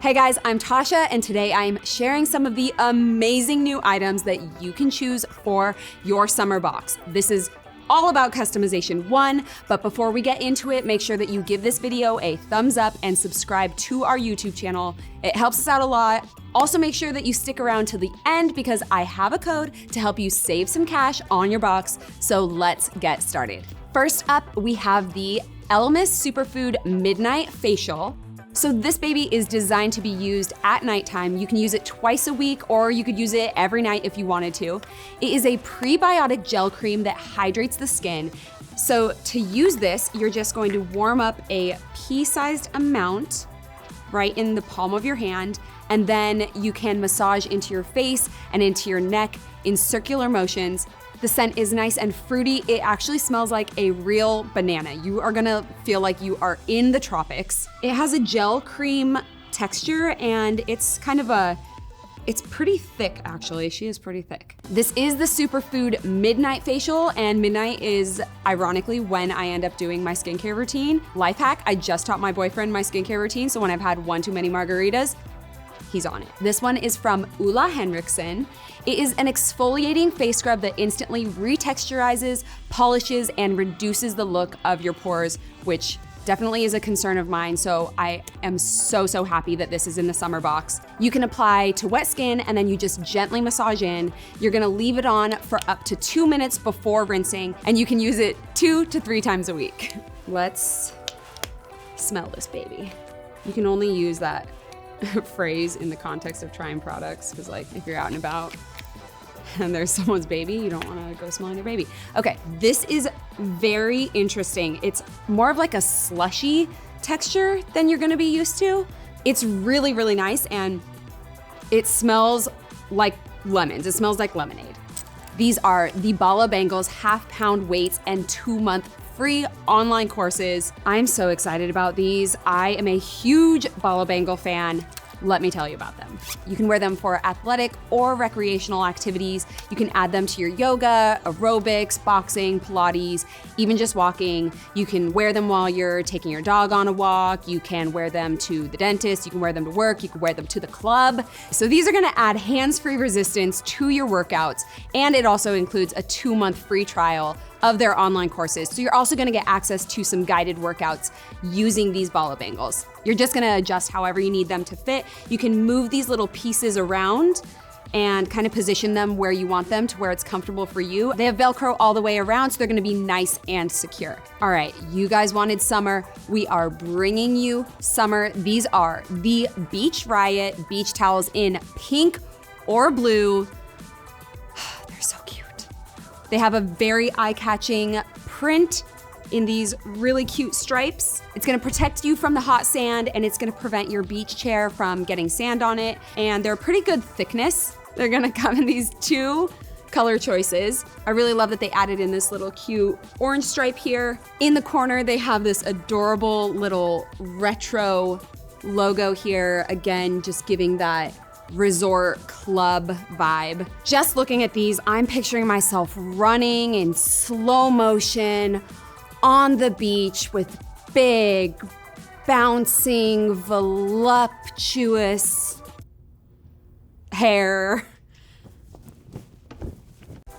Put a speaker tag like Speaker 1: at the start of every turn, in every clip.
Speaker 1: Hey guys, I'm Tasha, and today I'm sharing some of the amazing new items that you can choose for your summer box. This is all about customization 1, but before we get into it, make sure that you give this video a thumbs up and subscribe to our YouTube channel. It helps us out a lot. Also make sure that you stick around to the end because I have a code to help you save some cash on your box, so let's get started. First up, we have the ELEMIS Superfood Midnight Facial. So this baby is designed to be used at nighttime. You can use it twice a week, or you could use it every night if you wanted to. It is a prebiotic gel cream that hydrates the skin. So to use this, you're just going to warm up a pea-sized amount right in the palm of your hand, and then you can massage into your face and into your neck in circular motions. The scent is nice and fruity. It actually smells like a real banana. You are gonna feel like you are in the tropics. It has a gel cream texture and it's it's pretty thick actually. She is pretty thick. This is the Superfood Midnight Facial, and midnight is ironically when I end up doing my skincare routine. Life hack, I just taught my boyfriend my skincare routine, so when I've had one too many margaritas, he's on it. This one is from OLEHENRIKSEN. It is an exfoliating face scrub that instantly retexturizes, polishes, and reduces the look of your pores, which definitely is a concern of mine, so I am so happy that this is in the summer box. You can apply to wet skin and then you just gently massage in. You're gonna leave it on for up to 2 minutes before rinsing, and you can use it 2 to 3 times a week. Let's smell this baby. You can only use that phrase in the context of trying products, because like if you're out and about and there's someone's baby, you don't want to go smelling their baby. Okay, this is very interesting. It's more of like a slushy texture than you're gonna be used to. It's really nice, and it smells like lemons. It smells like lemonade. These are the Bala Bangles half-pound weights and 2-month free online courses. I'm so excited about these. I am a huge Bala Bangle fan. Let me tell you about them. You can wear them for athletic or recreational activities. You can add them to your yoga, aerobics, boxing, Pilates, even just walking. You can wear them while you're taking your dog on a walk. You can wear them to the dentist. You can wear them to work. You can wear them to the club. So these are gonna add hands-free resistance to your workouts, and it also includes a 2-month free trial of their online courses. So you're also gonna get access to some guided workouts using these Bala Bangles. You're just gonna adjust however you need them to fit. You can move these little pieces around and kind of position them where you want them to where it's comfortable for you. They have Velcro all the way around, so they're gonna be nice and secure. All right, you guys wanted summer. We are bringing you summer. These are the Beach Riot beach towels in pink or blue. They're so cute. They have a very eye-catching print in these really cute stripes. It's gonna protect you from the hot sand, and it's gonna prevent your beach chair from getting sand on it. And they're pretty good thickness. They're gonna come in these 2 color choices. I really love that they added in this little cute orange stripe here. In the corner, they have this adorable little retro logo here. Again, just giving that resort club vibe. Just looking at these, I'm picturing myself running in slow motion on the beach with big, bouncing, voluptuous hair.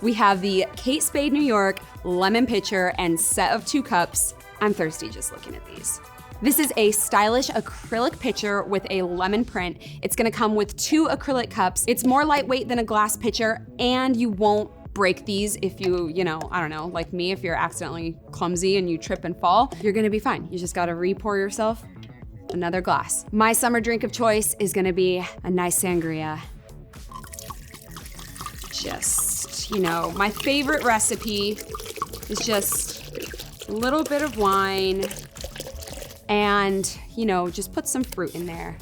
Speaker 1: We have the Kate Spade New York lemon pitcher and set of 2 cups. I'm thirsty just looking at these. This is a stylish acrylic pitcher with a lemon print. It's gonna come with 2 acrylic cups. It's more lightweight than a glass pitcher, and you won't break these if you I don't know, like me, if you're accidentally clumsy and you trip and fall, you're gonna be fine. You just gotta re-pour yourself another glass. My summer drink of choice is gonna be a nice sangria. Just, my favorite recipe is just a little bit of wine, and, just put some fruit in there.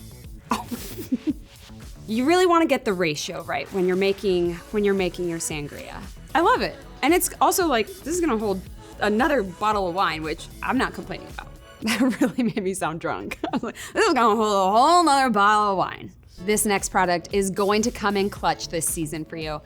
Speaker 1: Oh. You really want to get the ratio right when you're making your sangria. I love it. And it's also like, this is gonna hold another bottle of wine, which I'm not complaining about. That really made me sound drunk. I was like, this is gonna hold a whole nother bottle of wine. This next product is going to come in clutch this season for you.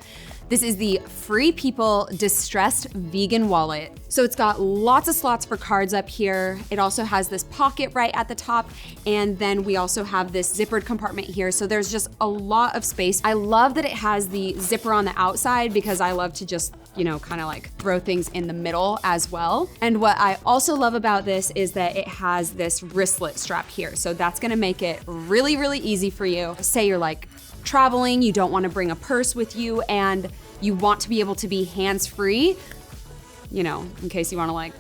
Speaker 1: This is the Free People Distressed Vegan Wallet. So it's got lots of slots for cards up here. It also has this pocket right at the top. And then we also have this zippered compartment here. So there's just a lot of space. I love that it has the zipper on the outside because I love to just, you know, kind of like throw things in the middle as well. And what I also love about this is that it has this wristlet strap here. So that's gonna make it really, really easy for you. Say you're like traveling, you don't wanna bring a purse with you, and you want to be able to be hands-free, you know, in case you wanna like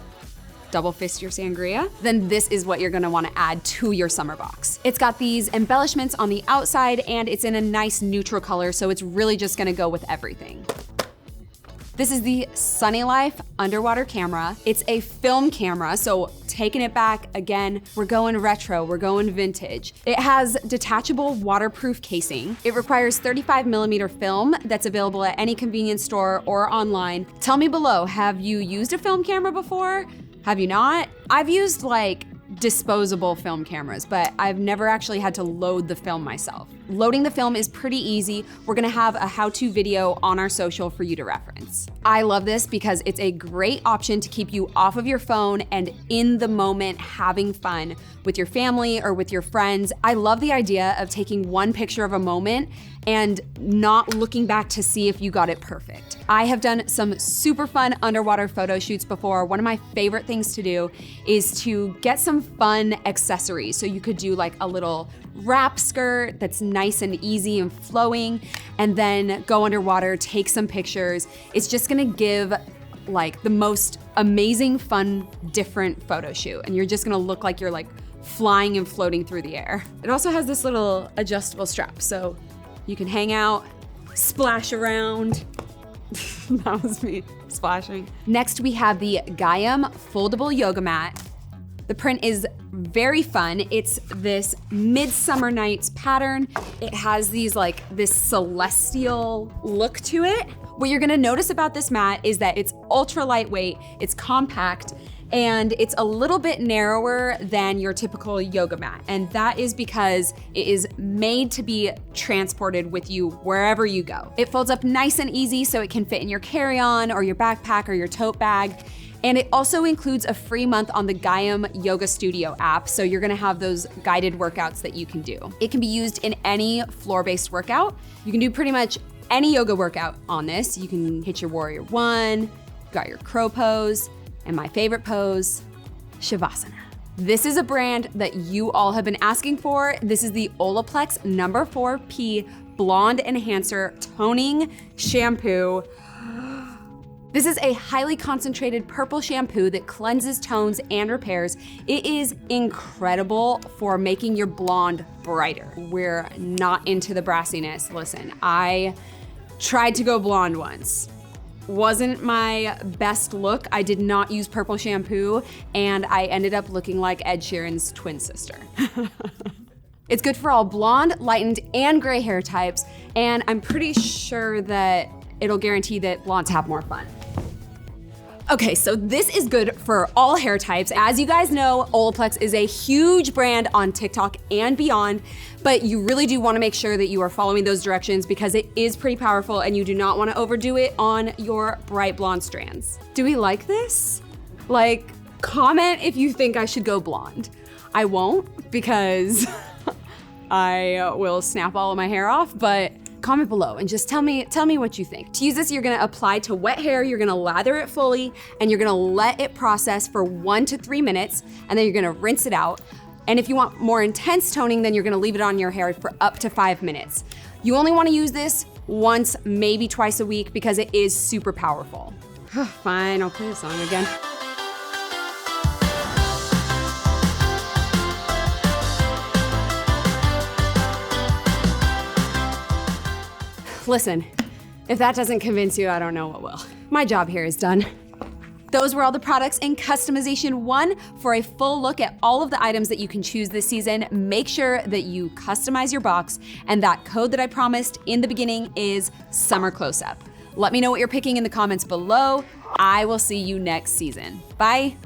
Speaker 1: double fist your sangria, then this is what you're gonna wanna add to your summer box. It's got these embellishments on the outside and it's in a nice neutral color, so it's really just gonna go with everything. This is the Sunnylife underwater camera. It's a film camera, so taking it back again, we're going retro, we're going vintage. It has detachable waterproof casing. It requires 35mm film that's available at any convenience store or online. Tell me below, have you used a film camera before? Have you not? I've used like disposable film cameras, but I've never actually had to load the film myself. Loading the film is pretty easy. We're gonna have a how-to video on our social for you to reference. I love this because it's a great option to keep you off of your phone and in the moment having fun with your family or with your friends. I love the idea of taking one picture of a moment and not looking back to see if you got it perfect. I have done some super fun underwater photo shoots before. One of my favorite things to do is to get some fun accessories. So you could do like a little wrap skirt that's nice and easy and flowing, and then go underwater, take some pictures. It's just gonna give like the most amazing, fun, different photo shoot. And you're just gonna look like you're like flying and floating through the air. It also has this little adjustable strap, so you can hang out, splash around. That was me splashing. Next, we have the Gaiam foldable yoga mat. The print is very fun. It's this Midsummer Nights pattern. It has these like this celestial look to it. What you're gonna notice about this mat is that it's ultra lightweight, it's compact, and it's a little bit narrower than your typical yoga mat. And that is because it is made to be transported with you wherever you go. It folds up nice and easy so it can fit in your carry-on or your backpack or your tote bag. And it also includes a free month on the Gaiam Yoga Studio app, so you're gonna have those guided workouts that you can do. It can be used in any floor-based workout. You can do pretty much any yoga workout on this. You can hit your warrior one, got your crow pose, and my favorite pose, Shavasana. This is a brand that you all have been asking for. This is the Olaplaex No. 4P Blonde Enhancer Toning Shampoo. This is a highly concentrated purple shampoo that cleanses, tones, and repairs. It is incredible for making your blonde brighter. We're not into the brassiness. Listen, I tried to go blonde once. Wasn't my best look. I did not use purple shampoo, and I ended up looking like Ed Sheeran's twin sister. It's good for all blonde, lightened, and gray hair types, and I'm pretty sure that it'll guarantee that blondes have more fun. Okay, so this is good for all hair types. As you guys know, Olaplaex is a huge brand on TikTok and beyond, but you really do wanna make sure that you are following those directions because it is pretty powerful and you do not wanna overdo it on your bright blonde strands. Do we like this? Like, comment if you think I should go blonde. I won't because I will snap all of my hair off, but comment below and just tell me what you think. To use this, you're gonna apply to wet hair, you're gonna lather it fully, and you're gonna let it process for 1 to 3 minutes, and then you're gonna rinse it out. And if you want more intense toning, then you're gonna leave it on your hair for up to 5 minutes. You only wanna use this once, maybe twice a week because it is super powerful. Fine, I'll play the song again. Listen, if that doesn't convince you, I don't know what will. My job here is done. Those were all the products in Customization 1. For a full look at all of the items that you can choose this season, make sure that you customize your box, and that code that I promised in the beginning is Summer Close Up. Let me know what you're picking in the comments below. I will see you next season. Bye.